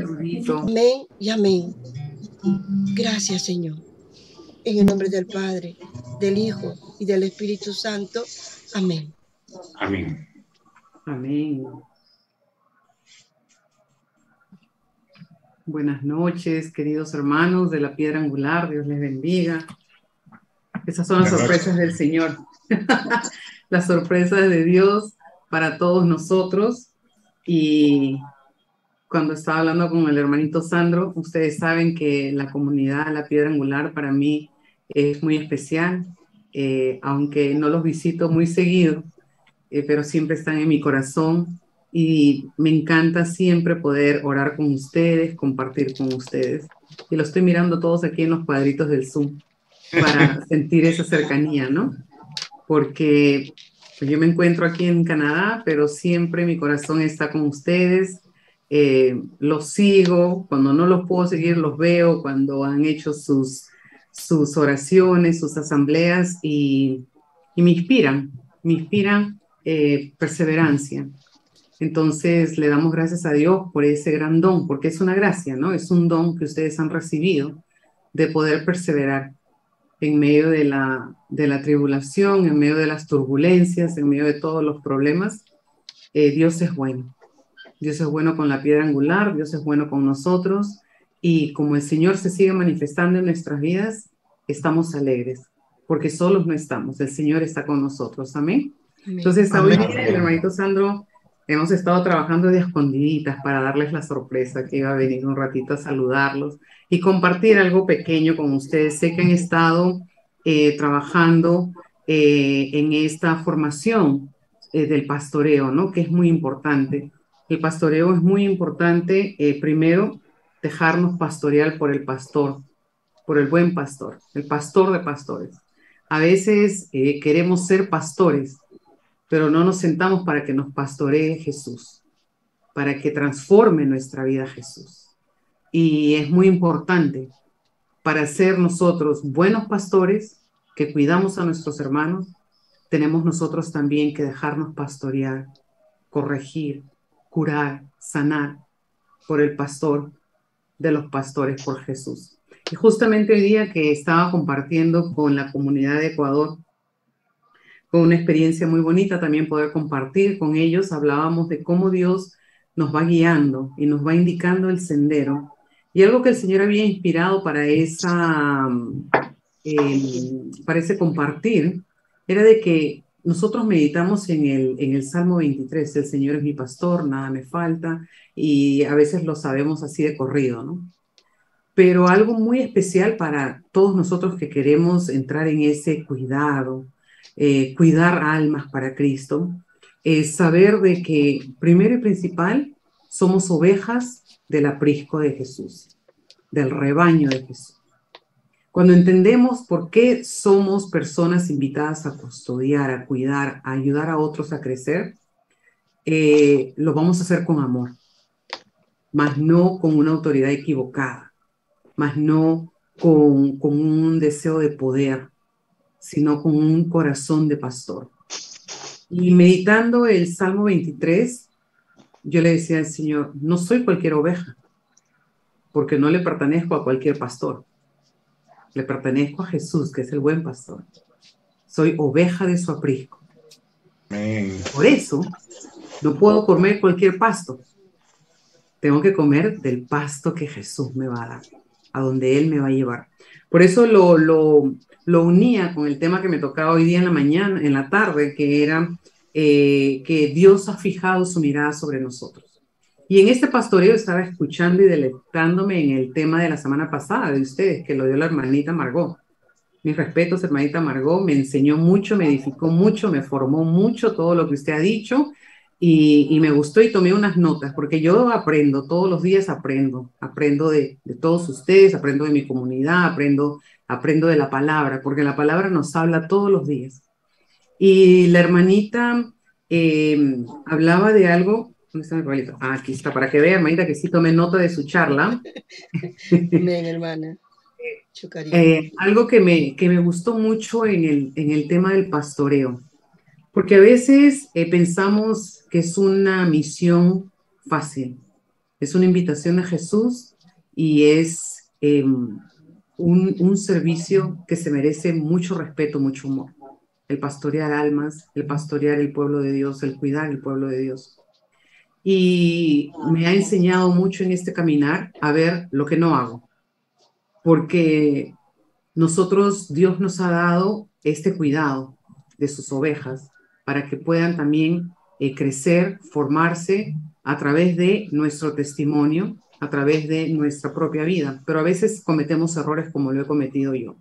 Rudito. Amén y amén. Gracias, Señor. En el nombre del Padre, del Hijo y del Espíritu Santo. Amén. Amén. Amén. Buenas noches, queridos hermanos de la Piedra Angular. Dios les bendiga. Esas son las sorpresas del Señor. Las sorpresas de Dios para todos nosotros. Y cuando estaba hablando con el hermanito Sandro, ustedes saben que la comunidad La Piedra Angular para mí es muy especial, aunque no los visito muy seguido, pero siempre están en mi corazón y me encanta siempre poder orar con ustedes, compartir con ustedes. Y lo estoy mirando todos aquí en los cuadritos del Zoom para sentir esa cercanía, ¿no? Porque pues, yo me encuentro aquí en Canadá, pero siempre mi corazón está con ustedes. Los sigo, cuando no los puedo seguir los veo, cuando han hecho sus oraciones, sus asambleas y me inspiran perseverancia. Entonces le damos gracias a Dios por ese gran don, porque es una gracia, ¿no? Es un don que ustedes han recibido de poder perseverar en medio de la tribulación, en medio de las turbulencias, en medio de todos los problemas. Dios es bueno. Dios es bueno con la Piedra Angular, Dios es bueno con nosotros, y como el Señor se sigue manifestando en nuestras vidas, estamos alegres, porque solos no estamos, el Señor está con nosotros. Amén. Entonces, hoy día, el hermanito Sandro, hemos estado trabajando de escondiditas para darles la sorpresa que iba a venir un ratito a saludarlos y compartir algo pequeño con ustedes. Sé que han estado trabajando en esta formación del pastoreo, ¿no? Que es muy importante. El pastoreo es muy importante. Primero, dejarnos pastorear por el pastor, por el buen pastor, el pastor de pastores. A veces queremos ser pastores, pero no nos sentamos para que nos pastoree Jesús, para que transforme nuestra vida Jesús. Y es muy importante para ser nosotros buenos pastores que cuidamos a nuestros hermanos, tenemos nosotros también que dejarnos pastorear, corregir, curar, sanar por el pastor de los pastores, por Jesús. Y justamente hoy día que estaba compartiendo con la comunidad de Ecuador, con una experiencia muy bonita también poder compartir con ellos, hablábamos de cómo Dios nos va guiando y nos va indicando el sendero. Y algo que el Señor había inspirado para ese compartir era de que nosotros meditamos en el Salmo 23, el Señor es mi pastor, nada me falta, y a veces lo sabemos así de corrido, ¿no? Pero algo muy especial para todos nosotros que queremos entrar en ese cuidado, cuidar almas para Cristo, es saber de que primero y principal somos ovejas del aprisco de Jesús, del rebaño de Jesús. Cuando entendemos por qué somos personas invitadas a custodiar, a cuidar, a ayudar a otros a crecer, lo vamos a hacer con amor, mas no con una autoridad equivocada, mas no con un deseo de poder, sino con un corazón de pastor. Y meditando el Salmo 23, yo le decía al Señor, no soy cualquier oveja, porque no le pertenezco a cualquier pastor. Le pertenezco a Jesús, que es el buen pastor. Soy oveja de su aprisco. Por eso, no puedo comer cualquier pasto. Tengo que comer del pasto que Jesús me va a dar, a donde Él me va a llevar. Por eso lo unía con el tema que me tocaba hoy día en la mañana, en la tarde, que era que Dios ha fijado su mirada sobre nosotros. Y en este pastoreo estaba escuchando y deleitándome en el tema de la semana pasada de ustedes, que lo dio la hermanita Margot. Mis respetos, hermanita Margot, me enseñó mucho, me edificó mucho, me formó mucho todo lo que usted ha dicho y me gustó y tomé unas notas, porque yo aprendo, todos los días aprendo de todos ustedes, aprendo de mi comunidad, aprendo de la palabra, porque la palabra nos habla todos los días. Y la hermanita hablaba de algo. ¿Dónde está mi palito? Ah, aquí está, para que vea, hermanita, que sí tomé nota de su charla. Amén, hermana. Algo que me gustó mucho en el tema del pastoreo, porque a veces pensamos que es una misión fácil, Es una invitación a Jesús y es un servicio que se merece mucho respeto, mucho amor. El pastorear almas, el pastorear el pueblo de Dios, el cuidar el pueblo de Dios. Y me ha enseñado mucho en este caminar a ver lo que no hago, porque nosotros, Dios nos ha dado este cuidado de sus ovejas para que puedan también crecer, formarse a través de nuestro testimonio, a través de nuestra propia vida, pero a veces cometemos errores como lo he cometido yo.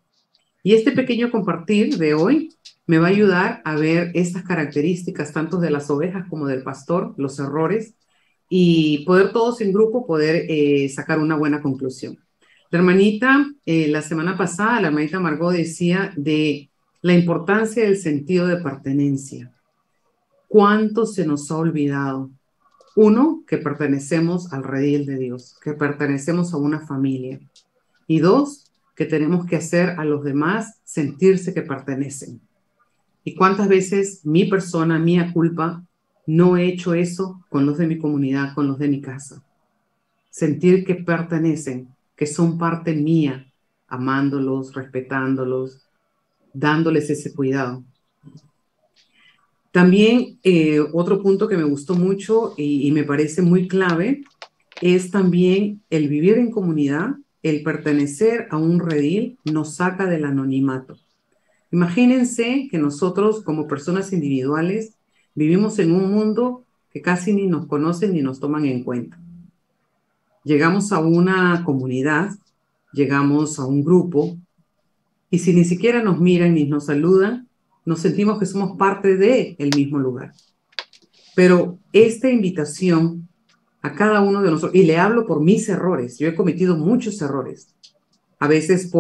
Y este pequeño compartir de hoy me va a ayudar a ver estas características, tanto de las ovejas como del pastor, los errores, y poder todos en grupo poder sacar una buena conclusión. La hermanita, la semana pasada, la hermanita Margot decía de la importancia del sentido de pertenencia. ¿Cuánto se nos ha olvidado? Uno, que pertenecemos al redil de Dios, que pertenecemos a una familia. Y dos, que tenemos que hacer a los demás sentirse que pertenecen. ¿Y cuántas veces mi persona, mía culpa, no he hecho eso con los de mi comunidad, con los de mi casa? Sentir que pertenecen, que son parte mía, amándolos, respetándolos, dándoles ese cuidado. También otro punto que me gustó mucho y me parece muy clave es también el vivir en comunidad, el pertenecer a un redil nos saca del anonimato. Imagínense que nosotros como personas individuales vivimos en un mundo que casi ni nos conocen ni nos toman en cuenta. Llegamos a una comunidad, llegamos a un grupo y si ni siquiera nos miran ni nos saludan, nos sentimos que somos parte del mismo lugar. Pero esta invitación a cada uno de nosotros, y le hablo por mis errores, yo he cometido muchos errores, a veces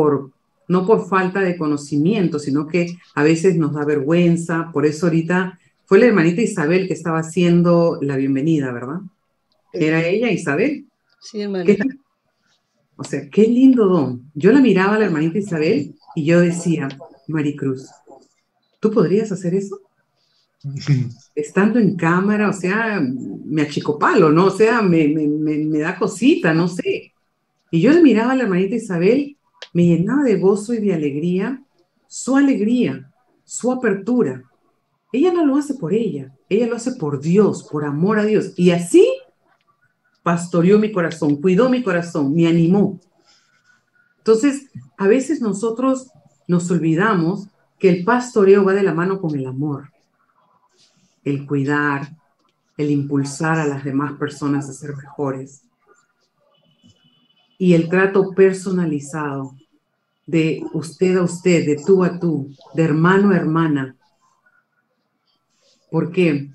no por falta de conocimiento, sino que a veces nos da vergüenza, por eso ahorita fue la hermanita Isabel que estaba haciendo la bienvenida, ¿verdad? ¿Era ella, Isabel? Sí, hermanita. O sea, qué lindo don. Yo la miraba a la hermanita Isabel y yo decía, Maricruz, ¿tú podrías hacer eso? Estando en cámara, o sea, me achicopalo, ¿no? O sea, me da cosita, no sé. Y yo le miraba a la hermanita Isabel, me llenaba de gozo y de alegría, su apertura. Ella no lo hace por ella lo hace por Dios, por amor a Dios. Y así pastoreó mi corazón, cuidó mi corazón, me animó. Entonces, a veces nosotros nos olvidamos que el pastoreo va de la mano con el amor, el cuidar, el impulsar a las demás personas a ser mejores. Y el trato personalizado de usted a usted, de tú a tú, de hermano a hermana. ¿Por qué?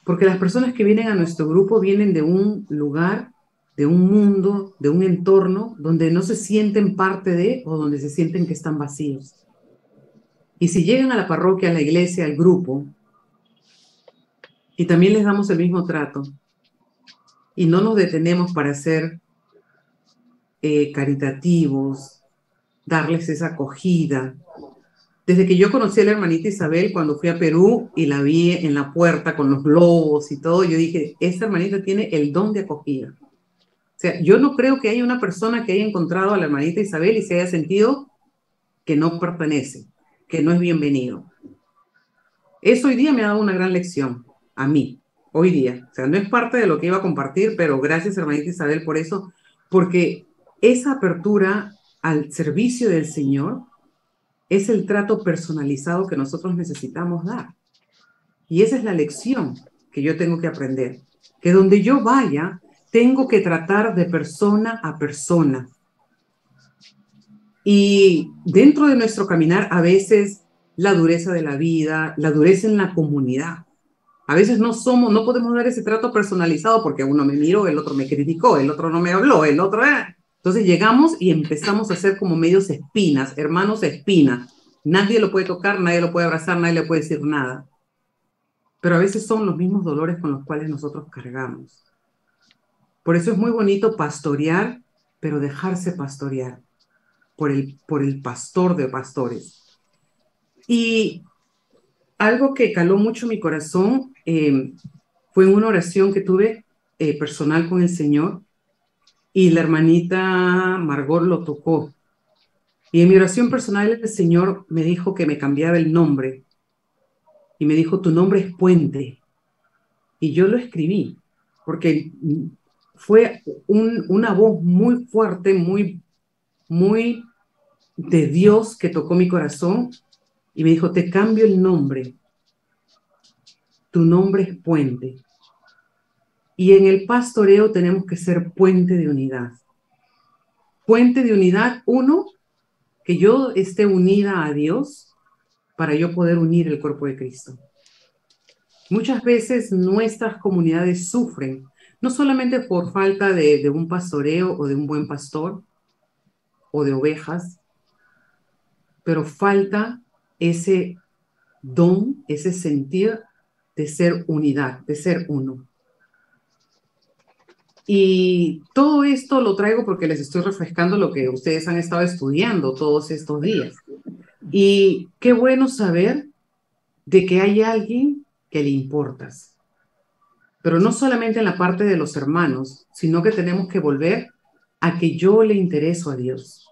Porque las personas que vienen a nuestro grupo vienen de un lugar, de un mundo, de un entorno donde no se sienten parte de o donde se sienten que están vacíos. Y si llegan a la parroquia, a la iglesia, al grupo, y también les damos el mismo trato, y no nos detenemos para ser caritativos, darles esa acogida. Desde que yo conocí a la hermanita Isabel, cuando fui a Perú y la vi en la puerta con los globos y todo, yo dije, esta hermanita tiene el don de acogida. O sea, yo no creo que haya una persona que haya encontrado a la hermanita Isabel y se haya sentido que no pertenece, que no es bienvenido. Eso hoy día me ha dado una gran lección, a mí, hoy día. O sea, no es parte de lo que iba a compartir, pero gracias, hermanita Isabel, por eso, porque esa apertura al servicio del Señor es el trato personalizado que nosotros necesitamos dar. Y esa es la lección que yo tengo que aprender, que donde yo vaya, tengo que tratar de persona a persona. Y dentro de nuestro caminar, a veces la dureza de la vida, la dureza en la comunidad. A veces no podemos dar ese trato personalizado porque uno me miró, el otro me criticó, el otro no me habló, el otro... Entonces llegamos y empezamos a ser como medios espinas, hermanos espinas. Nadie lo puede tocar, nadie lo puede abrazar, nadie le puede decir nada. Pero a veces son los mismos dolores con los cuales nosotros cargamos. Por eso es muy bonito pastorear, pero dejarse pastorear por el pastor de pastores. Y algo que caló mucho mi corazón fue una oración que tuve personal con el Señor, y la hermanita Margot lo tocó. Y en mi oración personal el Señor me dijo que me cambiaba el nombre y me dijo, tu nombre es Puente. Y yo lo escribí porque fue una voz muy fuerte, muy de Dios que tocó mi corazón y me dijo, te cambio el nombre, tu nombre es Puente. Y en el pastoreo tenemos que ser puente de unidad. Puente de unidad, uno, que yo esté unida a Dios para yo poder unir el cuerpo de Cristo. Muchas veces nuestras comunidades sufren, no solamente por falta de un pastoreo o de un buen pastor o de ovejas, pero falta ese don, ese sentir de ser unidad, de ser uno. Y todo esto lo traigo porque les estoy refrescando lo que ustedes han estado estudiando todos estos días. Y qué bueno saber de que hay alguien que le importas. Pero no solamente en la parte de los hermanos, sino que tenemos que volver a que yo le intereso a Dios.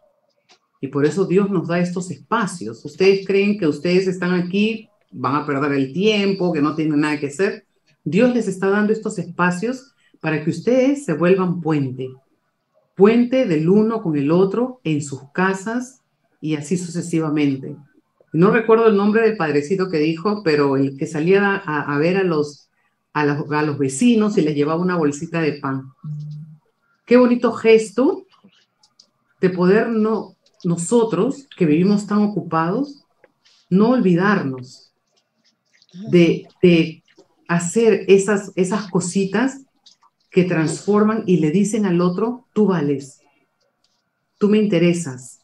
Y por eso Dios nos da estos espacios. Ustedes creen que ustedes están aquí, van a perder el tiempo, que no tienen nada que hacer. Dios les está dando estos espacios para que ustedes se vuelvan puente. Puente del uno con el otro en sus casas y así sucesivamente. No recuerdo el nombre del padrecito que dijo, pero el que salía a ver a los vecinos y les llevaba una bolsita de pan. Qué bonito gesto de poder nosotros, que vivimos tan ocupados, no olvidarnos de hacer esas cositas que transforman y le dicen al otro, tú vales, tú me interesas.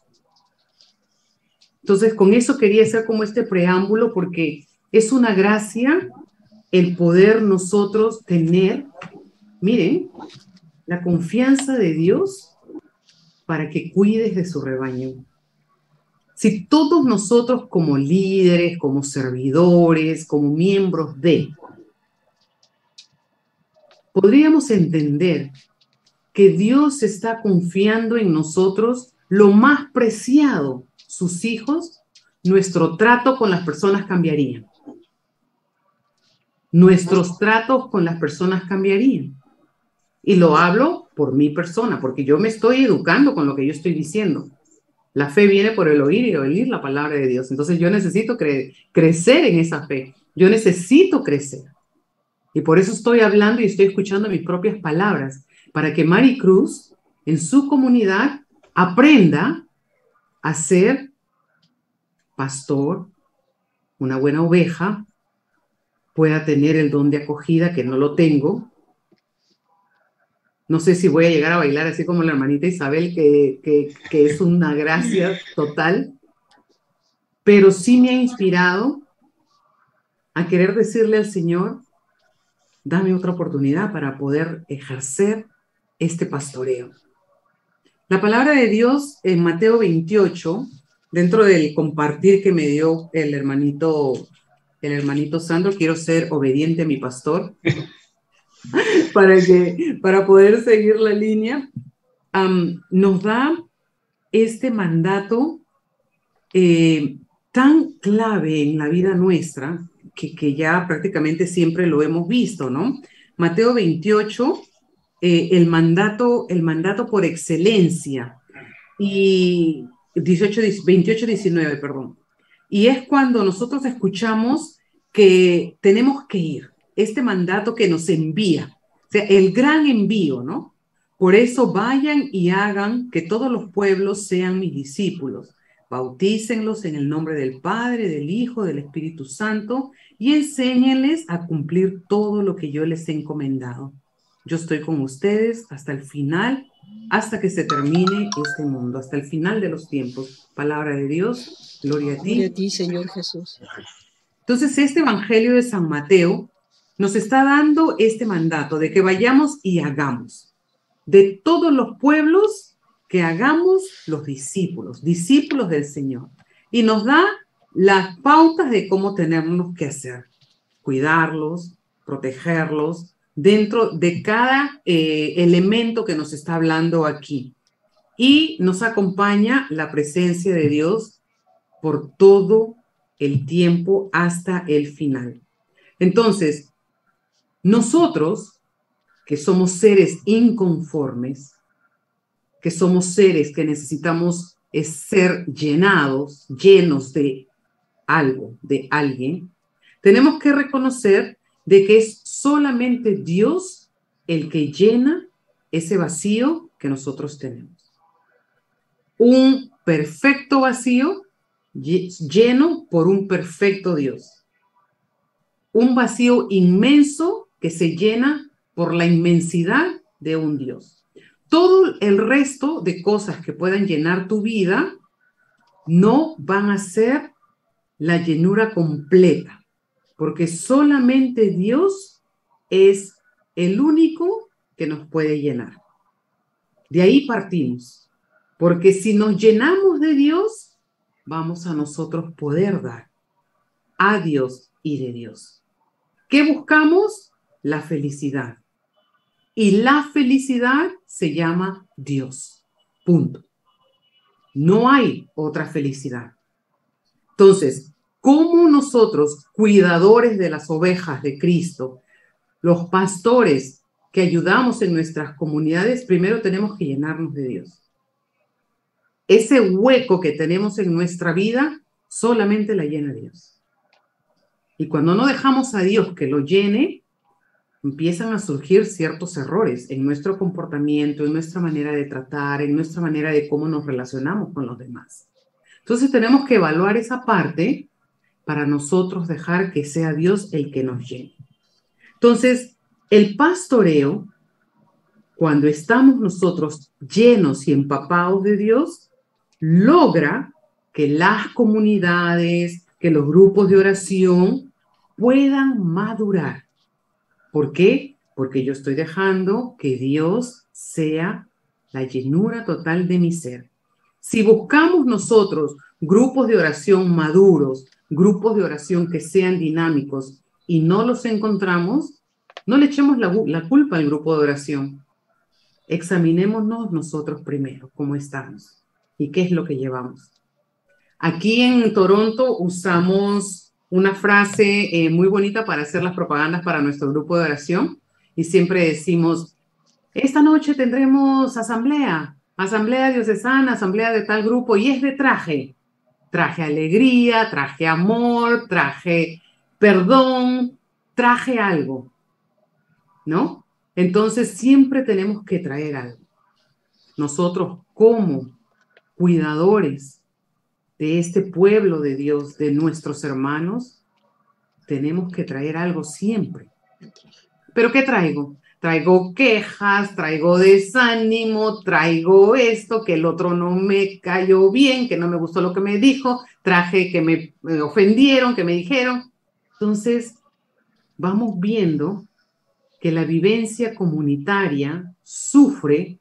Entonces, con eso quería hacer como este preámbulo, porque es una gracia el poder nosotros tener, miren, la confianza de Dios para que cuides de su rebaño. Si todos nosotros como líderes, como servidores, como miembros podríamos entender que Dios está confiando en nosotros lo más preciado, sus hijos, nuestro trato con las personas cambiaría. Nuestros tratos con las personas cambiarían. Y lo hablo por mi persona, porque yo me estoy educando con lo que yo estoy diciendo. La fe viene por el oír y oír la palabra de Dios. Entonces yo necesito crecer en esa fe. Yo necesito crecer. Y por eso estoy hablando y estoy escuchando mis propias palabras, para que Maricruz, en su comunidad, aprenda a ser pastor, una buena oveja, pueda tener el don de acogida, que no lo tengo. No sé si voy a llegar a bailar así como la hermanita Isabel, que es una gracia total, pero sí me ha inspirado a querer decirle al Señor, dame otra oportunidad para poder ejercer este pastoreo. La palabra de Dios en Mateo 28, dentro del compartir que me dio el hermanito Sandro, quiero ser obediente a mi pastor para poder seguir la línea, nos da este mandato tan clave en la vida nuestra que ya prácticamente siempre lo hemos visto, ¿no? Mateo 28, el mandato por excelencia, y 28, 19, perdón. Y es cuando nosotros escuchamos que tenemos que ir, este mandato que nos envía, o sea, el gran envío, ¿no? Por eso vayan y hagan que todos los pueblos sean mis discípulos. Bautícenlos en el nombre del Padre, del Hijo, del Espíritu Santo y enséñenles a cumplir todo lo que yo les he encomendado. Yo estoy con ustedes hasta el final, hasta que se termine este mundo, hasta el final de los tiempos. Palabra de Dios, gloria a ti. Gloria a ti, Señor Jesús. Entonces, este Evangelio de San Mateo nos está dando este mandato de que vayamos y hagamos. De todos los pueblos, que hagamos los discípulos del Señor. Y nos da las pautas de cómo tenemos que hacer. Cuidarlos, protegerlos, dentro de cada elemento que nos está hablando aquí. Y nos acompaña la presencia de Dios por todo el tiempo hasta el final. Entonces, nosotros, que somos seres inconformes, que somos seres que necesitamos ser llenos de algo, de alguien, tenemos que reconocer de que es solamente Dios el que llena ese vacío que nosotros tenemos. Un perfecto vacío lleno por un perfecto Dios. Un vacío inmenso que se llena por la inmensidad de un Dios. Todo el resto de cosas que puedan llenar tu vida no van a ser la llenura completa, porque solamente Dios es el único que nos puede llenar. De ahí partimos, porque si nos llenamos de Dios, vamos a nosotros poder dar a Dios y de Dios. ¿Qué buscamos? La felicidad. Y la felicidad se llama Dios. Punto. No hay otra felicidad. Entonces, ¿cómo nosotros, cuidadores de las ovejas de Cristo, los pastores que ayudamos en nuestras comunidades, primero tenemos que llenarnos de Dios? Ese hueco que tenemos en nuestra vida solamente la llena Dios. Y cuando no dejamos a Dios que lo llene, empiezan a surgir ciertos errores en nuestro comportamiento, en nuestra manera de tratar, en nuestra manera de cómo nos relacionamos con los demás. Entonces tenemos que evaluar esa parte para nosotros dejar que sea Dios el que nos llene. Entonces, el pastoreo, cuando estamos nosotros llenos y empapados de Dios, logra que las comunidades, que los grupos de oración puedan madurar. ¿Por qué? Porque yo estoy dejando que Dios sea la llenura total de mi ser. Si buscamos nosotros grupos de oración maduros, grupos de oración que sean dinámicos y no los encontramos, no le echemos la culpa al grupo de oración. Examinémonos nosotros primero, cómo estamos y qué es lo que llevamos. Aquí en Toronto usamos una frase muy bonita para hacer las propagandas para nuestro grupo de oración y siempre decimos, esta noche tendremos asamblea diocesana, asamblea de tal grupo y es de traje. Traje alegría, traje amor, traje perdón, traje algo, ¿no? Entonces siempre tenemos que traer algo. Nosotros como cuidadores de este pueblo de Dios, de nuestros hermanos, tenemos que traer algo siempre. ¿Pero qué traigo? Traigo quejas, traigo desánimo, traigo esto, que el otro no me cayó bien, que no me gustó lo que me dijo, traje que me ofendieron, que me dijeron. Entonces, vamos viendo que la vivencia comunitaria sufre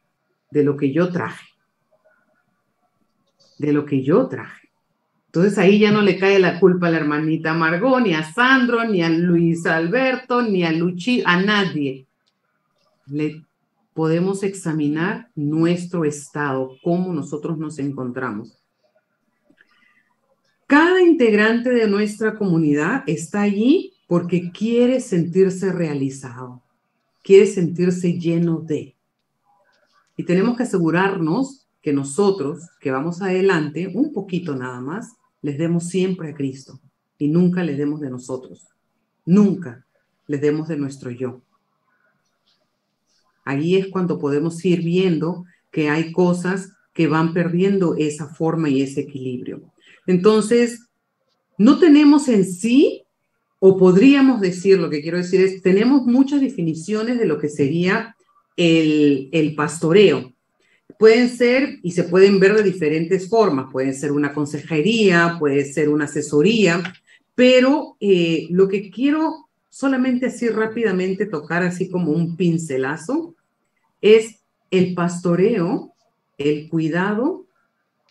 de lo que yo traje. De lo que yo traje. Entonces ahí ya no le cae la culpa a la hermanita Margot, ni a Sandro, ni a Luis Alberto, ni a Luchi, a nadie. Le podemos examinar nuestro estado, cómo nosotros nos encontramos. Cada integrante de nuestra comunidad está allí porque quiere sentirse realizado, quiere sentirse lleno de. Y tenemos que asegurarnos que nosotros, que vamos adelante, un poquito nada más, les demos siempre a Cristo y nunca les demos de nosotros. Nunca les demos de nuestro yo. Ahí es cuando podemos ir viendo que hay cosas que van perdiendo esa forma y ese equilibrio. Entonces, no tenemos en sí, o podríamos decir, lo que quiero decir es, tenemos muchas definiciones de lo que sería el pastoreo. Pueden ser y se pueden ver de diferentes formas. Pueden ser una consejería, puede ser una asesoría, pero lo que quiero solamente así rápidamente tocar así como un pincelazo es el pastoreo, el cuidado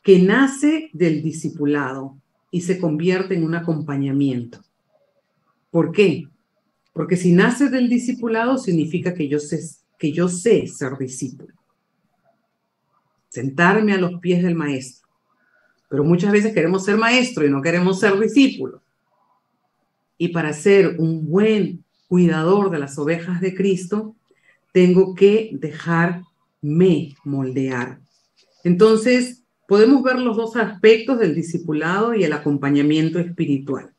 que nace del discipulado y se convierte en un acompañamiento. ¿Por qué? Porque si nace del discipulado significa que yo sé ser discípulo. Sentarme a los pies del maestro. Pero muchas veces queremos ser maestro y no queremos ser discípulo. Y para ser un buen cuidador de las ovejas de Cristo, tengo que dejarme moldear. Entonces, podemos ver los dos aspectos del discipulado y el acompañamiento espiritual.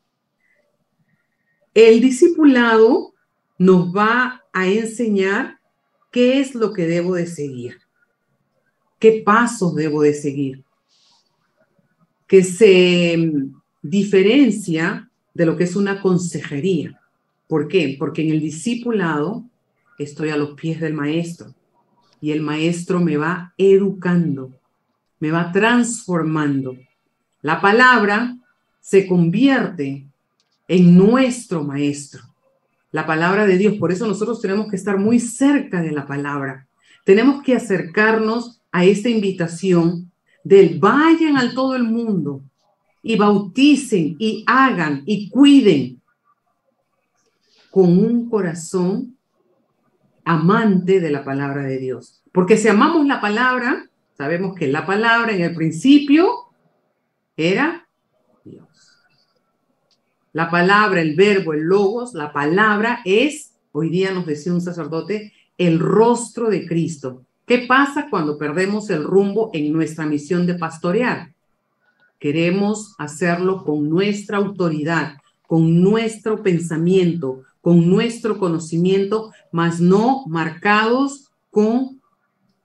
El discipulado nos va a enseñar qué es lo que debo de seguir, qué pasos debo de seguir, que se diferencia de lo que es una consejería. ¿Por qué? Porque en el discipulado estoy a los pies del maestro y el maestro me va educando, me va transformando. La palabra se convierte en nuestro maestro, la palabra de Dios. Por eso nosotros tenemos que estar muy cerca de la palabra. Tenemos que acercarnos a esta invitación del vayan al todo el mundo y bauticen y hagan y cuiden con un corazón amante de la palabra de Dios. Porque si amamos la palabra, sabemos que la palabra en el principio era Dios. La palabra, el verbo, el logos, la palabra es, hoy día nos decía un sacerdote, el rostro de Cristo. ¿Qué pasa cuando perdemos el rumbo en nuestra misión de pastorear? Queremos hacerlo con nuestra autoridad, con nuestro pensamiento, con nuestro conocimiento, mas no marcados con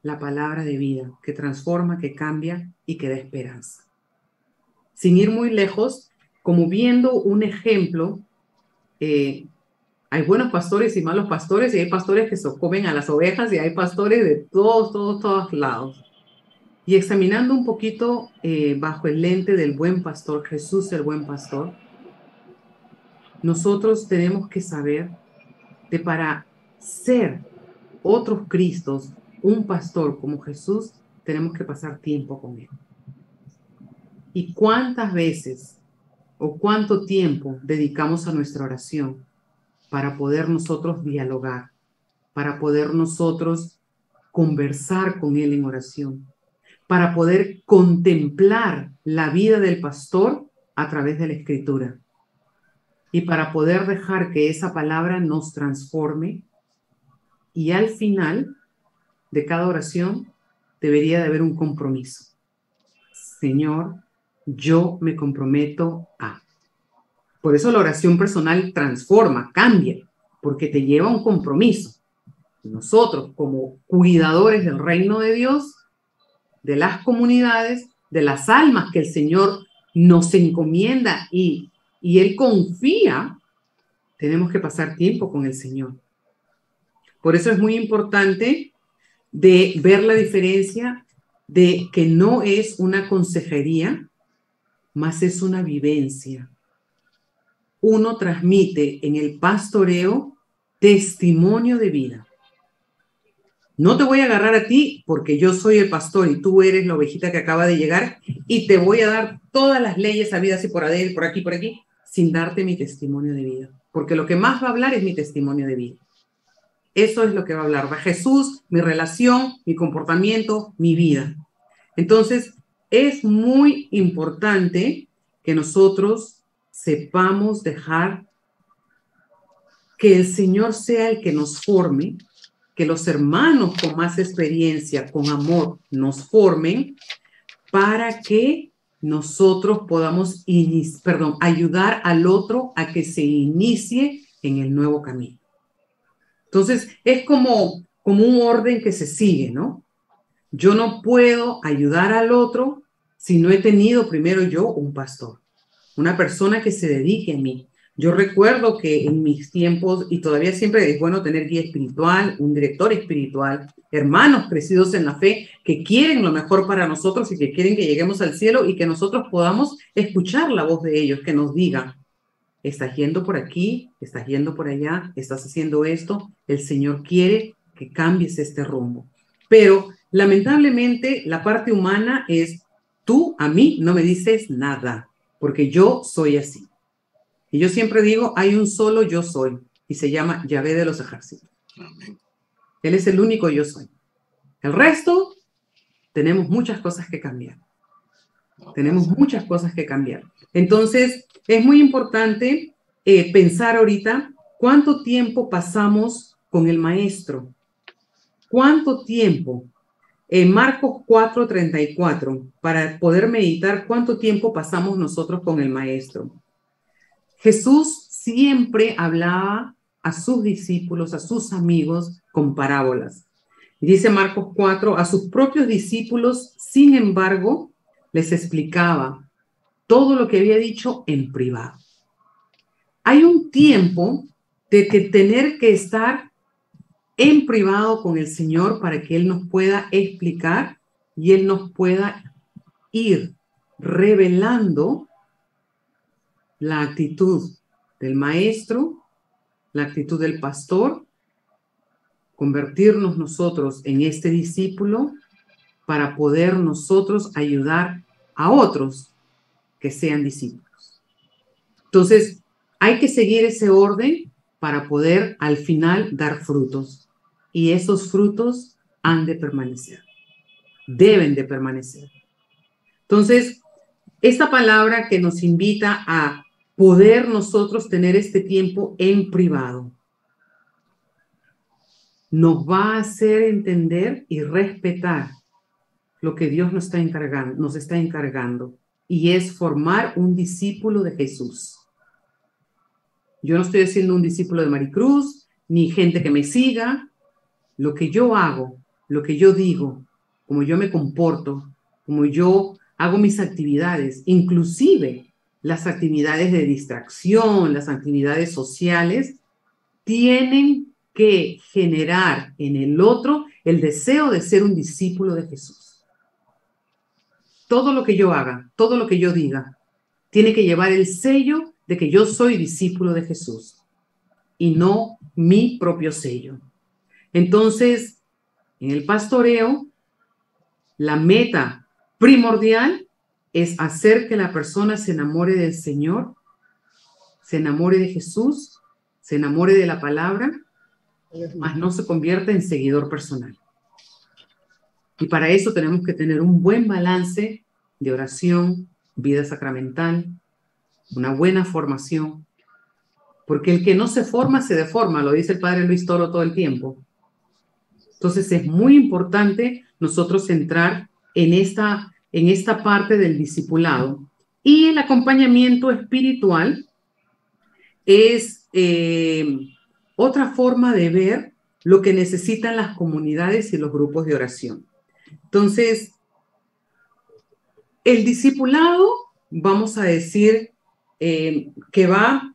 la palabra de vida que transforma, que cambia y que da esperanza. Sin ir muy lejos, como viendo un ejemplo, hay buenos pastores y malos pastores, y hay pastores que se comen a las ovejas, y hay pastores de todos lados. Y examinando un poquito bajo el lente del buen pastor, Jesús el buen pastor, nosotros tenemos que saber de para ser otros Cristos, un pastor como Jesús, tenemos que pasar tiempo con él. ¿Y cuántas veces o cuánto tiempo dedicamos a nuestra oración para poder nosotros dialogar, para poder nosotros conversar con él en oración, para poder contemplar la vida del pastor a través de la Escritura y para poder dejar que esa palabra nos transforme? Y al final de cada oración debería de haber un compromiso. Señor, yo me comprometo a. Por eso la oración personal transforma, cambia, porque te lleva a un compromiso. Nosotros, como cuidadores del reino de Dios, de las comunidades, de las almas que el Señor nos encomienda y Él confía, tenemos que pasar tiempo con el Señor. Por eso es muy importante de ver la diferencia de que no es una consejería, más es una vivencia. Uno transmite en el pastoreo testimonio de vida. No te voy a agarrar a ti porque yo soy el pastor y tú eres la ovejita que acaba de llegar y te voy a dar todas las leyes habidas y por aquí, sin darte mi testimonio de vida. Porque lo que más va a hablar es mi testimonio de vida. Eso es lo que va a hablar. Va Jesús, mi relación, mi comportamiento, mi vida. Entonces, es muy importante que nosotros sepamos dejar que el Señor sea el que nos forme, que los hermanos con más experiencia, con amor, nos formen para que nosotros podamos ayudar al otro a que se inicie en el nuevo camino. Entonces, es como un orden que se sigue, ¿no? Yo no puedo ayudar al otro si no he tenido primero yo un pastor, una persona que se dedique a mí. Yo recuerdo que en mis tiempos, y todavía siempre es bueno tener guía espiritual, un director espiritual, hermanos crecidos en la fe que quieren lo mejor para nosotros y que quieren que lleguemos al cielo y que nosotros podamos escuchar la voz de ellos, que nos digan, estás yendo por aquí, estás yendo por allá, estás haciendo esto, el Señor quiere que cambies este rumbo. Pero lamentablemente la parte humana es, tú a mí no me dices nada, porque yo soy así. Y yo siempre digo, hay un solo yo soy. y se llama Yahvé de los ejércitos. Amén. Él es el único yo soy. El resto, tenemos muchas cosas que cambiar. Tenemos muchas cosas que cambiar. Entonces, es muy importante pensar ahorita cuánto tiempo pasamos con el maestro. ¿Cuánto tiempo? En Marcos 4:34, para poder meditar cuánto tiempo pasamos nosotros con el maestro. Jesús siempre hablaba a sus discípulos, a sus amigos, con parábolas. Dice Marcos 4, a sus propios discípulos, sin embargo, les explicaba todo lo que había dicho en privado. Hay un tiempo de que tener que estar en privado con el Señor para que Él nos pueda explicar y Él nos pueda ir revelando la actitud del maestro, la actitud del pastor, convertirnos nosotros en este discípulo para poder nosotros ayudar a otros que sean discípulos. Entonces, hay que seguir ese orden para poder al final dar frutos. Y esos frutos han de permanecer, deben de permanecer. Entonces, esta palabra que nos invita a poder nosotros tener este tiempo en privado, nos va a hacer entender y respetar lo que Dios nos está encargando, y es formar un discípulo de Jesús. Yo no estoy haciendo un discípulo de Maricruz, ni gente que me siga. Lo que yo hago, lo que yo digo, como yo me comporto, como yo hago mis actividades, inclusive las actividades de distracción, las actividades sociales, tienen que generar en el otro el deseo de ser un discípulo de Jesús. Todo lo que yo haga, todo lo que yo diga, tiene que llevar el sello de que yo soy discípulo de Jesús y no mi propio sello. Entonces, en el pastoreo, la meta primordial es hacer que la persona se enamore del Señor, se enamore de Jesús, se enamore de la palabra, mas no se convierta en seguidor personal. Y para eso tenemos que tener un buen balance de oración, vida sacramental, una buena formación, porque el que no se forma se deforma, lo dice el padre Luis Toro todo el tiempo. Entonces es muy importante nosotros entrar en esta parte del discipulado. Y el acompañamiento espiritual es otra forma de ver lo que necesitan las comunidades y los grupos de oración. Entonces, el discipulado, vamos a decir, que va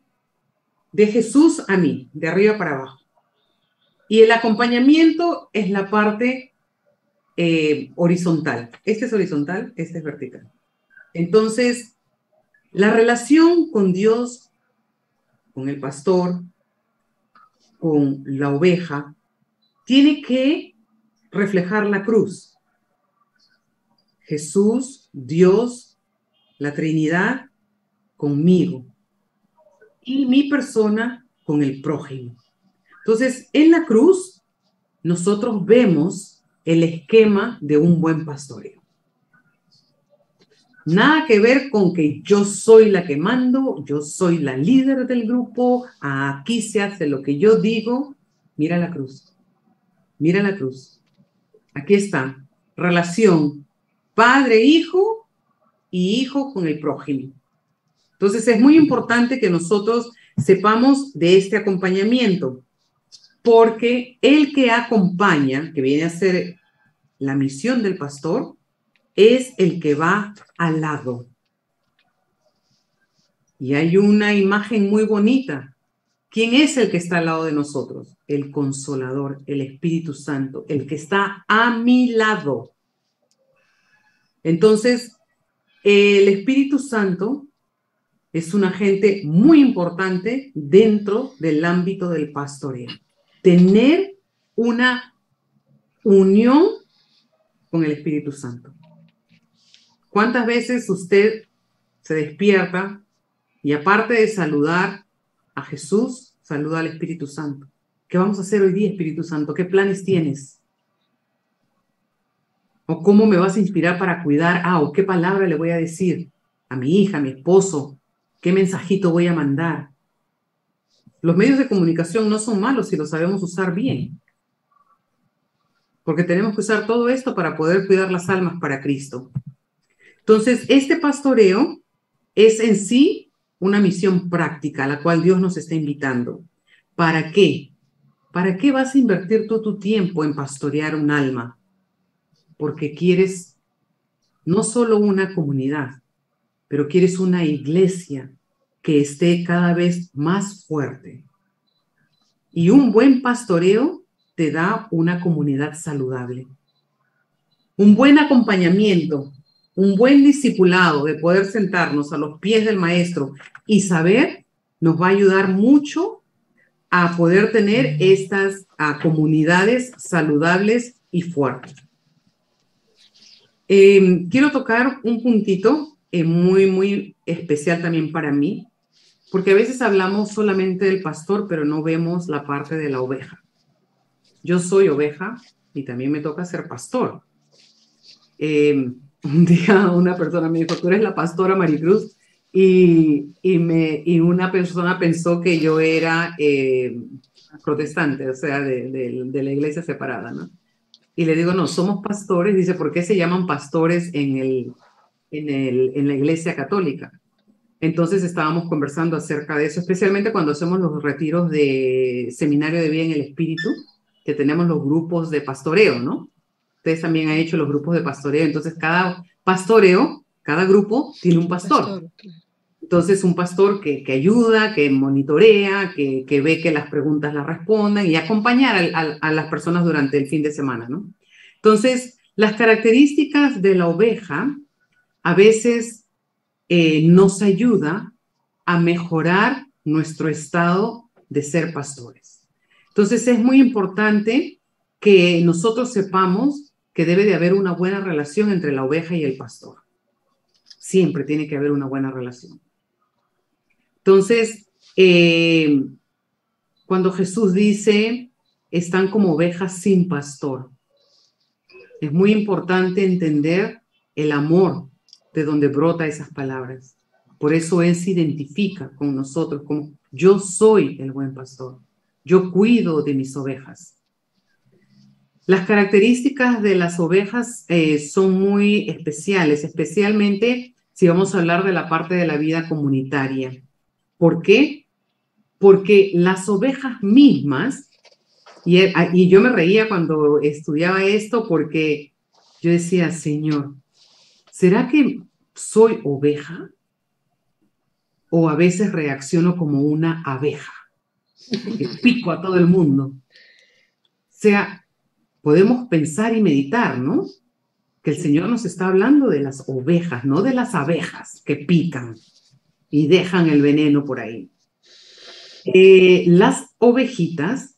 de Jesús a mí, de arriba para abajo. Y el acompañamiento es la parte horizontal. Este es horizontal, este es vertical. Entonces, la relación con Dios, con el pastor, con la oveja, tiene que reflejar la cruz. Jesús, Dios, la Trinidad conmigo y mi persona con el prójimo. Entonces, en la cruz, nosotros vemos el esquema de un buen pastoreo. Nada que ver con que yo soy la que mando, yo soy la líder del grupo, aquí se hace lo que yo digo. Mira la cruz. Mira la cruz. Aquí está. Relación padre-hijo y hijo con el prójimo. Entonces, es muy importante que nosotros sepamos de este acompañamiento, porque el que acompaña, que viene a ser la misión del pastor, es el que va al lado. Y hay una imagen muy bonita. ¿Quién es el que está al lado de nosotros? El Consolador, el Espíritu Santo, el que está a mi lado. Entonces, el Espíritu Santo es un agente muy importante dentro del ámbito del pastoreo. Tener una unión con el Espíritu Santo. ¿Cuántas veces usted se despierta y aparte de saludar a Jesús, Saluda al Espíritu Santo. ¿Qué vamos a hacer hoy día, Espíritu Santo? ¿Qué planes tienes? ¿O cómo me vas a inspirar para cuidar? ¿O qué palabra le voy a decir a mi hija, a mi esposo? ¿Qué mensajito voy a mandar? Los medios de comunicación no son malos si los sabemos usar bien, porque tenemos que usar todo esto para poder cuidar las almas para Cristo. Entonces, este pastoreo es en sí una misión práctica a la cual Dios nos está invitando. ¿Para qué? ¿Para qué vas a invertir todo tu tiempo en pastorear un alma? Porque quieres no solo una comunidad, pero quieres una iglesia que esté cada vez más fuerte. Y un buen pastoreo te da una comunidad saludable. Un buen acompañamiento, un buen discipulado de poder sentarnos a los pies del maestro y saber, nos va a ayudar mucho a poder tener estas comunidades saludables y fuertes. Quiero tocar un puntito muy, muy especial también para mí, porque a veces hablamos solamente del pastor, pero no vemos la parte de la oveja. Yo soy oveja y también me toca ser pastor. Un día una persona me dijo, tú eres la pastora Maricruz, y una persona pensó que yo era protestante, o sea, de la iglesia separada, ¿no? Y le digo, no, somos pastores. Dice, ¿por qué se llaman pastores en la iglesia católica? Entonces estábamos conversando acerca de eso, especialmente cuando hacemos los retiros de Seminario de Vida en el Espíritu, que tenemos los grupos de pastoreo, ¿no? Ustedes también han hecho los grupos de pastoreo. Entonces, cada pastoreo, cada grupo tiene un pastor. Entonces, un pastor que ayuda, que monitorea, que ve que las preguntas las respondan y acompañar a las personas durante el fin de semana, ¿no? Entonces, las características de la oveja a veces nos ayuda a mejorar nuestro estado de ser pastores. Entonces, es muy importante que nosotros sepamos que debe de haber una buena relación entre la oveja y el pastor. Siempre tiene que haber una buena relación. Entonces, cuando Jesús dice, están como ovejas sin pastor, es muy importante entender el amor de donde brota esas palabras. Por eso Él se identifica con nosotros como yo soy el buen pastor. Yo cuido de mis ovejas. Las características de las ovejas son muy especiales, especialmente si vamos a hablar de la parte de la vida comunitaria. ¿Por qué? Porque las ovejas mismas, y yo me reía cuando estudiaba esto porque yo decía, Señor, ¿será que soy oveja? O a veces reacciono como una abeja, que pico a todo el mundo. O sea, podemos pensar y meditar, ¿no? Que el Señor nos está hablando de las ovejas, no de las abejas que pican y dejan el veneno por ahí. Las ovejitas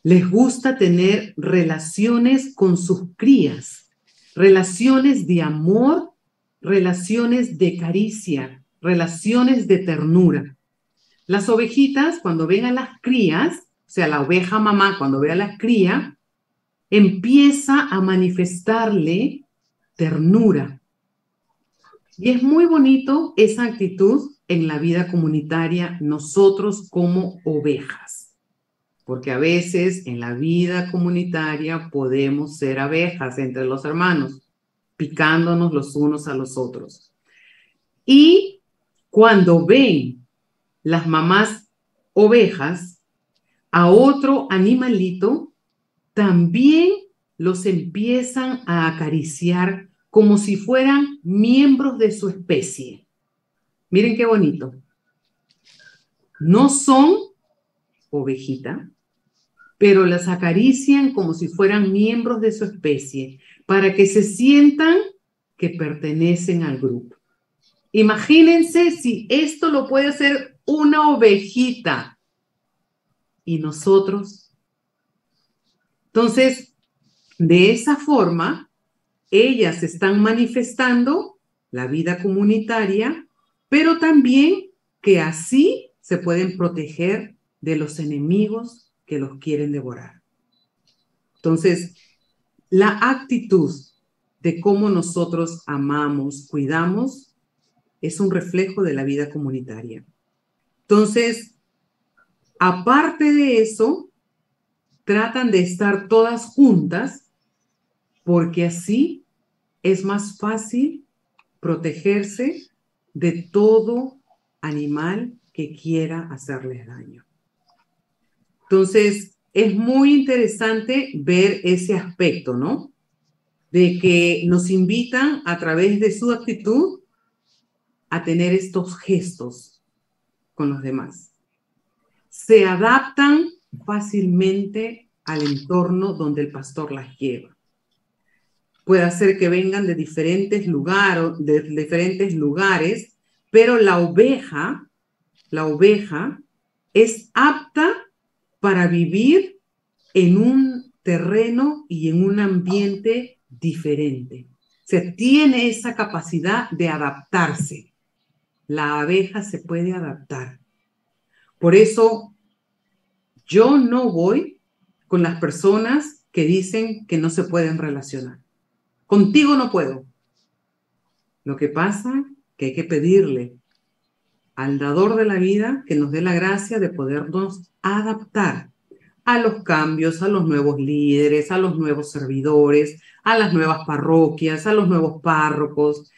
les gusta tener relaciones con sus crías, relaciones de amor, relaciones de caricia, relaciones de ternura. Las ovejitas, cuando ven a las crías, o sea, la oveja mamá, cuando ve a la cría, empieza a manifestarle ternura. Y es muy bonito esa actitud en la vida comunitaria, nosotros como ovejas. Porque a veces en la vida comunitaria podemos ser abejas entre los hermanos, picándonos los unos a los otros. Y cuando ven las mamás ovejas a otro animalito, también los empiezan a acariciar como si fueran miembros de su especie. Miren qué bonito. No son ovejita, pero las acarician como si fueran miembros de su especie, para que se sientan que pertenecen al grupo. Imagínense si esto lo puede hacer una ovejita y nosotros. Entonces, de esa forma, ellas están manifestando la vida comunitaria, pero también que así se pueden proteger de los enemigos que los quieren devorar. Entonces, la actitud de cómo nosotros amamos, cuidamos, es un reflejo de la vida comunitaria. Entonces, aparte de eso, tratan de estar todas juntas porque así es más fácil protegerse de todo animal que quiera hacerles daño. Entonces, es muy interesante ver ese aspecto, ¿no? De que nos invitan a través de su actitud a tener estos gestos con los demás. Se adaptan fácilmente al entorno donde el pastor las lleva. Puede ser que vengan de diferentes lugares, pero la oveja es apta para vivir en un terreno y en un ambiente diferente. O sea, tiene esa capacidad de adaptarse. La abeja se puede adaptar. Por eso, yo no voy con las personas que dicen que no se pueden relacionar. Contigo no puedo. Lo que pasa es que hay que pedirle al dador de la vida que nos dé la gracia de podernos adaptar a los cambios, a los nuevos líderes, a los nuevos servidores, a las nuevas parroquias, a los nuevos párrocos,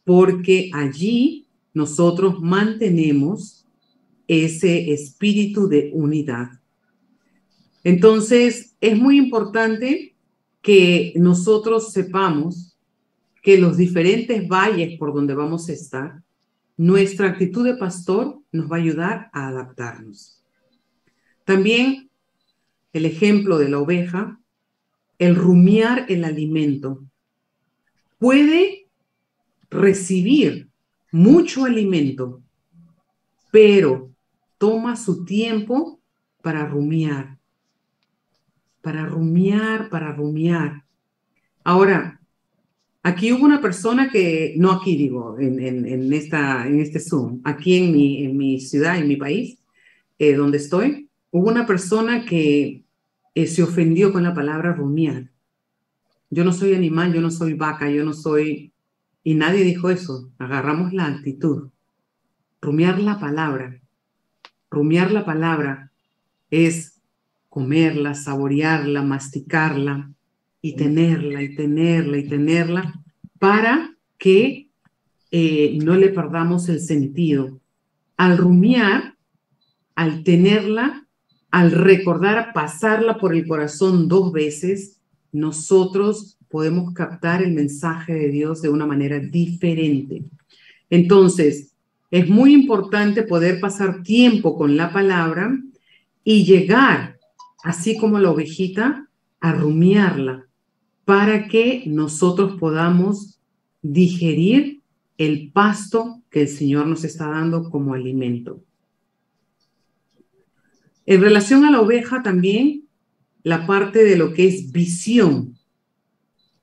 porque allí nosotros mantenemos ese espíritu de unidad. Entonces, es muy importante que nosotros sepamos que los diferentes valles por donde vamos a estar, nuestra actitud de pastor nos va a ayudar a adaptarnos. También el ejemplo de la oveja, el rumiar el alimento. Puede recibir mucho alimento, pero toma su tiempo para rumiar. Para rumiar. Ahora, aquí hubo una persona que, no aquí digo, en este Zoom, aquí en mi ciudad, en mi país, donde estoy, hubo una persona que se ofendió con la palabra rumiar. Yo no soy animal, yo no soy vaca, yo no soy... Y nadie dijo eso. Agarramos la actitud. Rumiar la palabra. Rumiar la palabra es comerla, saborearla, masticarla y tenerla para que no le perdamos el sentido. Al rumiar, al tenerla, al recordar, pasarla por el corazón 2 veces, nosotros podemos captar el mensaje de Dios de una manera diferente. Entonces, es muy importante poder pasar tiempo con la palabra y llegar, así como la ovejita, a rumiarla para que nosotros podamos digerir el pasto que el Señor nos está dando como alimento. En relación a la oveja también, la parte de lo que es visión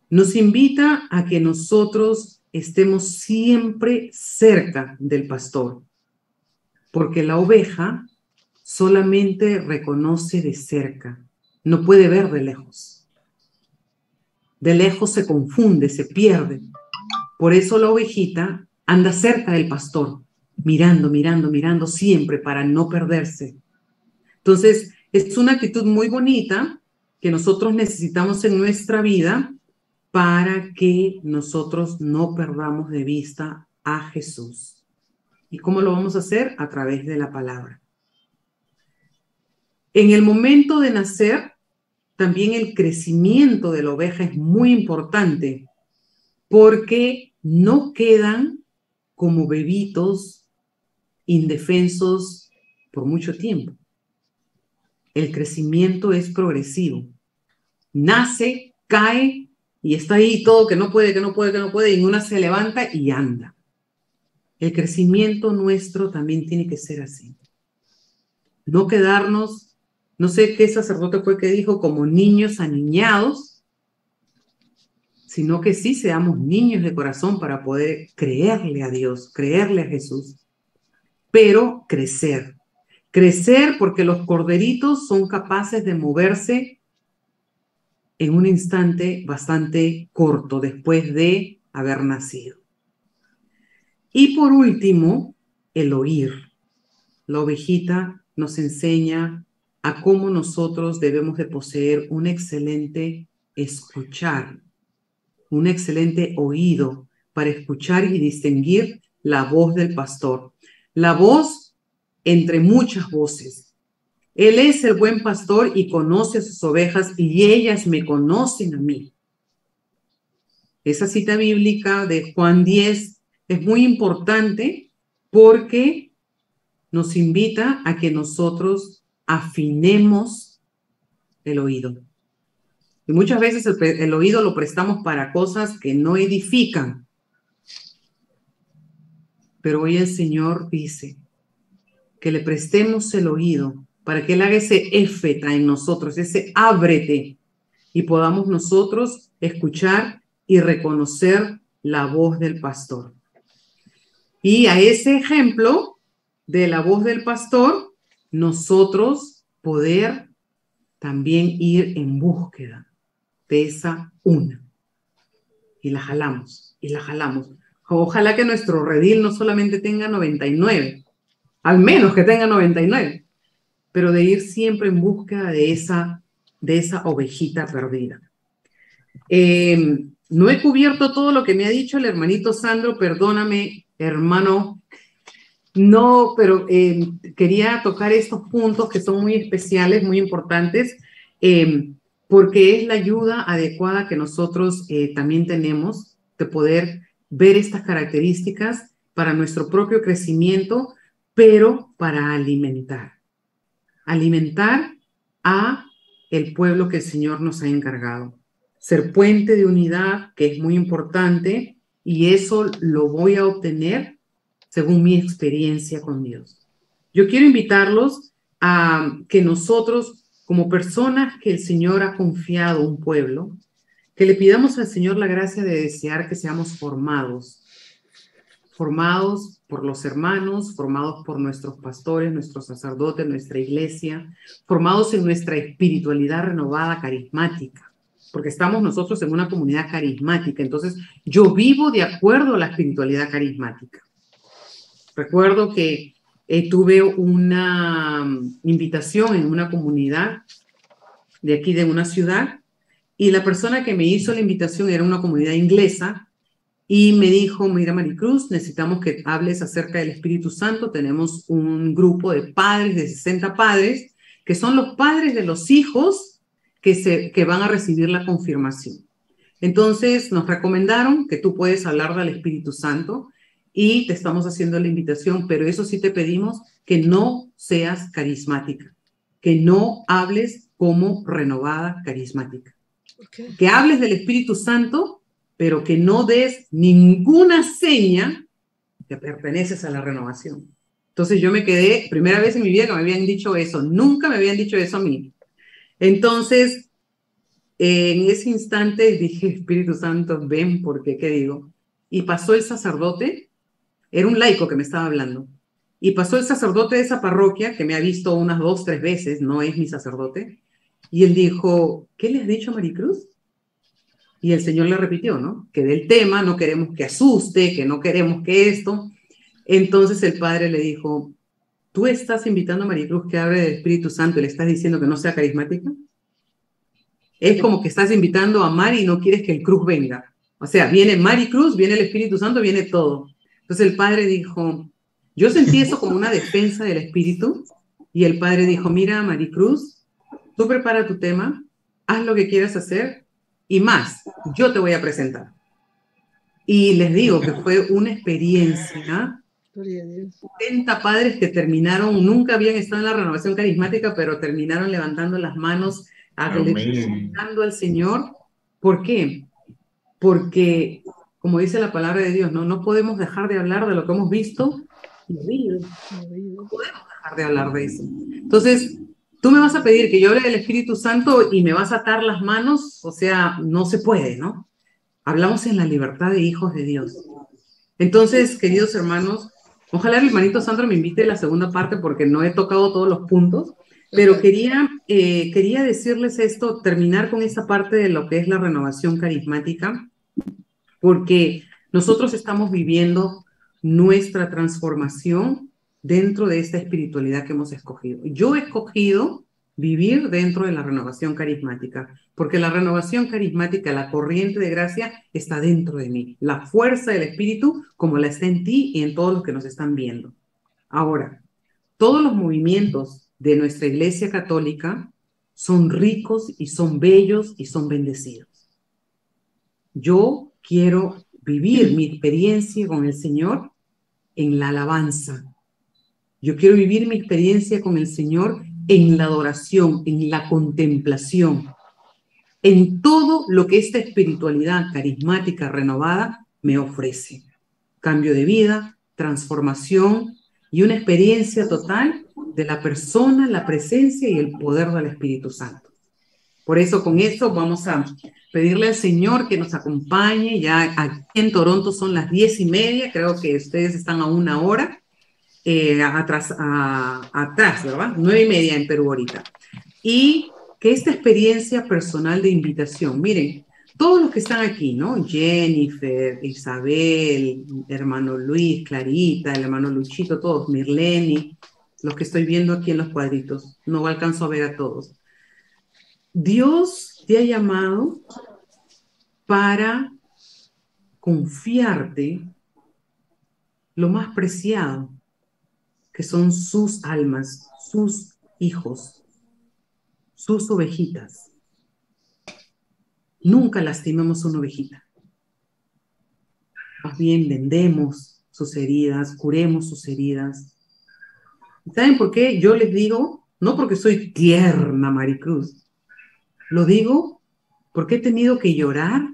nos invita a que nosotros estemos siempre cerca del pastor, porque la oveja solamente reconoce de cerca, no puede ver de lejos. De lejos se confunde, se pierde. Por eso la ovejita anda cerca del pastor, mirando siempre para no perderse. Entonces, es una actitud muy bonita que nosotros necesitamos en nuestra vida para que nosotros no perdamos de vista a Jesús. ¿Y cómo lo vamos a hacer? A través de la palabra. En el momento de nacer, también el crecimiento de la oveja es muy importante porque no quedan como bebitos indefensos por mucho tiempo. El crecimiento es progresivo. Nace, cae y está ahí todo que no puede, y en una se levanta y anda. El crecimiento nuestro también tiene que ser así. No quedarnos, no sé qué sacerdote fue que dijo, como niños aniñados, sino que sí seamos niños de corazón para poder creerle a Dios, creerle a Jesús, pero crecer. Crecer porque los corderitos son capaces de moverse en un instante bastante corto después de haber nacido. Y por último, el oír. La ovejita nos enseña a cómo nosotros debemos de poseer un excelente escuchar, un excelente oído para escuchar y distinguir la voz del pastor. La voz entre muchas voces. Él es el buen pastor y conoce a sus ovejas y ellas me conocen a mí. Esa cita bíblica de Juan 10 es muy importante porque nos invita a que nosotros afinemos el oído. Y muchas veces el oído lo prestamos para cosas que no edifican. Pero hoy el Señor dice que le prestemos el oído para que Él haga ese éfeta en nosotros, ese ábrete, y podamos nosotros escuchar y reconocer la voz del pastor. Y a ese ejemplo de la voz del pastor, nosotros poder también ir en búsqueda de esa una. Y la jalamos, y la jalamos. Ojalá que nuestro redil no solamente tenga 99, al menos que tenga 99, pero de ir siempre en búsqueda de esa ovejita perdida. No he cubierto todo lo que me ha dicho el hermanito Sandro, perdóname, hermano. No, pero quería tocar estos puntos que son muy especiales, muy importantes, porque es la ayuda adecuada que nosotros también tenemos de poder ver estas características para nuestro propio crecimiento, pero para alimentar a el pueblo que el Señor nos ha encargado. Ser puente de unidad, que es muy importante, y eso lo voy a obtener según mi experiencia con Dios. Yo quiero invitarlos a que nosotros, como personas que el Señor ha confiado a un pueblo, que le pidamos al Señor la gracia de desear que seamos formados por los hermanos, formados por nuestros pastores, nuestros sacerdotes, nuestra iglesia, formados en nuestra espiritualidad renovada, carismática, porque estamos nosotros en una comunidad carismática, entonces yo vivo de acuerdo a la espiritualidad carismática. Recuerdo que tuve una invitación en una comunidad de aquí, de una ciudad, y la persona que me hizo la invitación era una comunidad inglesa, y me dijo, mira Maricruz, necesitamos que hables acerca del Espíritu Santo. Tenemos un grupo de padres, de 60 padres, que son los padres de los hijos que van a recibir la confirmación. Entonces nos recomendaron que tú puedes hablar del Espíritu Santo y te estamos haciendo la invitación, pero eso sí te pedimos que no seas carismática, que no hables como renovada carismática. Okay. Que hables del Espíritu Santo, pero que no des ninguna seña que perteneces a la renovación. Entonces yo me quedé, primera vez en mi vida que me habían dicho eso, nunca me habían dicho eso a mí. Entonces, en ese instante dije, Espíritu Santo, ven, porque ¿qué digo? Y pasó el sacerdote, era un laico que me estaba hablando, y pasó el sacerdote de esa parroquia, que me ha visto unas 2, 3 veces, no es mi sacerdote, y él dijo, ¿qué le has dicho a Maricruz? Y el Señor le repitió, ¿no? Que del tema no queremos que asuste, que no queremos que esto. Entonces el padre le dijo, ¿tú estás invitando a Maricruz que hable del Espíritu Santo y le estás diciendo que no sea carismática? Es como que estás invitando a Mari y no quieres que el Cruz venga. O sea, viene Maricruz, viene el Espíritu Santo, viene todo. Entonces el padre dijo, yo sentí eso como una defensa del Espíritu, y el padre dijo, mira Maricruz, tú prepara tu tema, haz lo que quieras hacer, y más, yo te voy a presentar. Y les digo que fue una experiencia. 70 padres que terminaron, nunca habían estado en la renovación carismática, pero terminaron levantando las manos, agradeciendo al Señor. ¿Por qué? Porque, como dice la palabra de Dios, no podemos dejar de hablar de lo que hemos visto y oído. No podemos dejar de hablar de eso. Entonces, tú me vas a pedir que yo hable del Espíritu Santo y me vas a atar las manos, o sea, no se puede, ¿no? Hablamos en la libertad de hijos de Dios. Entonces, queridos hermanos, Ojalá el hermanito Sandro me invite a la segunda parte porque no he tocado todos los puntos, pero quería decirles esto, terminar con esta parte de lo que es la renovación carismática, porque nosotros estamos viviendo nuestra transformación dentro de esta espiritualidad que hemos escogido. Yo he escogido vivir dentro de la renovación carismática, porque la renovación carismática, la corriente de gracia, está dentro de mí. La fuerza del Espíritu, como la está en ti y en todos los que nos están viendo. Ahora, todos los movimientos de nuestra Iglesia Católica son ricos y son bellos y son bendecidos. Yo quiero vivir mi experiencia con el Señor en la alabanza. Yo quiero vivir mi experiencia con el Señor en la adoración, en la contemplación, en todo lo que esta espiritualidad carismática renovada me ofrece. Cambio de vida, transformación y una experiencia total de la persona, la presencia y el poder del Espíritu Santo. Por eso, con esto vamos a pedirle al Señor que nos acompañe. Ya aquí en Toronto son las 10:30, creo que ustedes están a 1 hora atrás, ¿verdad? 9:30 en Perú ahorita. Y que esta experiencia personal de invitación, miren, todos los que están aquí, ¿no? Jennifer, Isabel, hermano Luis, Clarita, el hermano Luchito, todos, Mirleni, los que estoy viendo aquí en los cuadritos, no alcanzo a ver a todos. Dios te ha llamado para confiarte lo más preciado, que son sus almas, sus hijos, sus ovejitas. Nunca lastimemos una ovejita. Más bien vendemos sus heridas, curemos sus heridas. ¿Saben por qué? Yo les digo, no porque soy tierna, Maricruz, lo digo porque he tenido que llorar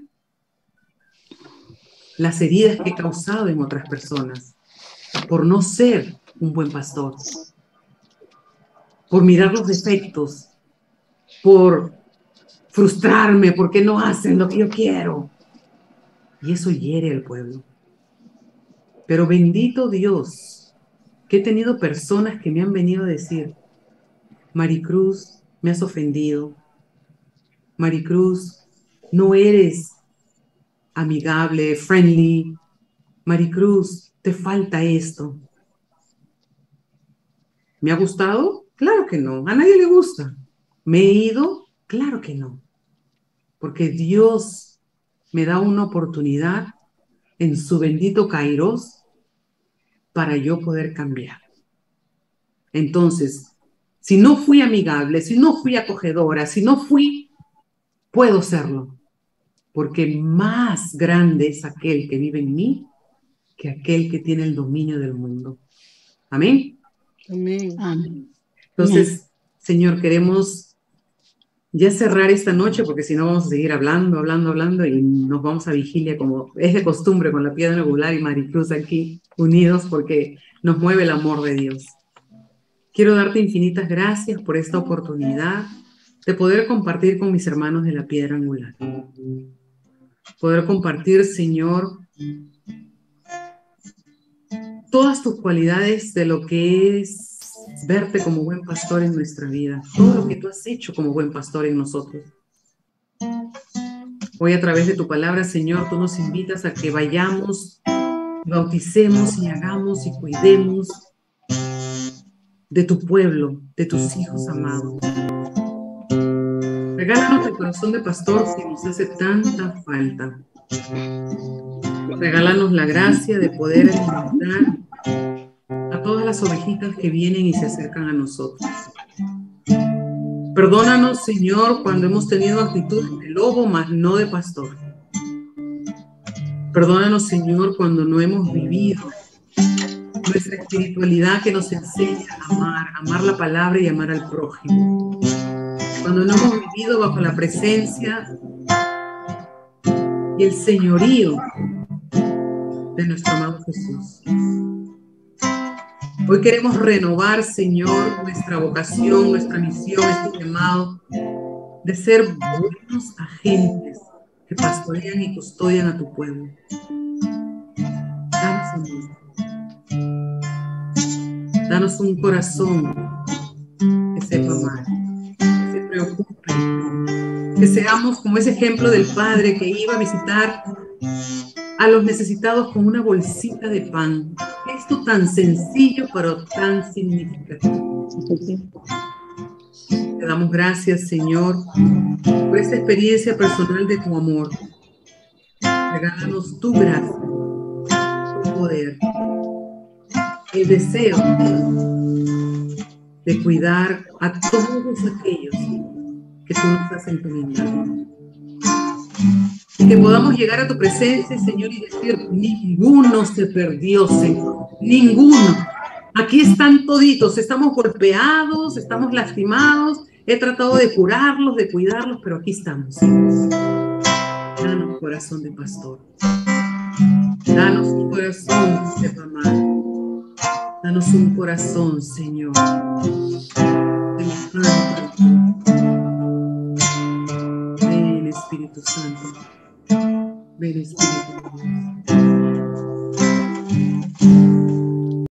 las heridas que he causado en otras personas por no ser un buen pastor, por mirar los defectos, por frustrarme porque no hacen lo que yo quiero. Y eso hiere al pueblo. Pero bendito Dios, que he tenido personas que me han venido a decir, Maricruz, me has ofendido. Maricruz, no eres amigable, friendly. Maricruz, te falta esto. ¿Me ha gustado? Claro que no. A nadie le gusta. ¿Me he ido? Claro que no. Porque Dios me da una oportunidad en su bendito Kairos para yo poder cambiar. Entonces, si no fui amigable, si no fui acogedora, si no fui, puedo serlo. Porque más grande es aquel que vive en mí que aquel que tiene el dominio del mundo. Amén. Amén. Amén. Entonces, Señor, queremos ya cerrar esta noche porque si no vamos a seguir hablando y nos vamos a vigilia como es de costumbre con la piedra angular y Maricruz aquí unidos porque nos mueve el amor de Dios. Quiero darte infinitas gracias por esta oportunidad de poder compartir con mis hermanos de la piedra angular. Poder compartir, Señor, todas tus cualidades de lo que es verte como buen pastor en nuestra vida, todo lo que tú has hecho como buen pastor en nosotros. Hoy a través de tu palabra, Señor, tú nos invitas a que vayamos, bauticemos y hagamos y cuidemos de tu pueblo, de tus hijos amados. Regálanos el corazón de pastor que nos hace tanta falta. Regálanos la gracia de poder alimentar a todas las ovejitas que vienen y se acercan a nosotros. Perdónanos, Señor, cuando hemos tenido actitudes de lobo, mas no de pastor. Perdónanos, Señor, cuando no hemos vivido nuestra espiritualidad que nos enseña a amar la palabra y amar al prójimo. Cuando no hemos vivido bajo la presencia y el señorío de nuestro amado Jesús. Hoy queremos renovar, Señor, nuestra vocación, nuestra misión, este llamado de ser buenos agentes que pastorean y custodian a tu pueblo. Dame, Señor, Danos un corazón que sepa amar, que se preocupe, que seamos como ese ejemplo del padre que iba a visitar a los necesitados con una bolsita de pan. Esto tan sencillo pero tan significativo. Te damos gracias, Señor, por esta experiencia personal de tu amor. Regálanos tu gracia, tu poder, el deseo de cuidar a todos aquellos que tú nos has encomendado. Y que podamos llegar a tu presencia, Señor, y decir, ninguno se perdió, Señor, ninguno. Aquí están toditos, estamos golpeados, estamos lastimados, he tratado de curarlos, de cuidarlos, pero aquí estamos, Señor. Danos corazón de pastor. Danos un corazón que sepa amar. Danos un corazón, Señor. Ven, Espíritu Santo. Ven, Espíritu Santo.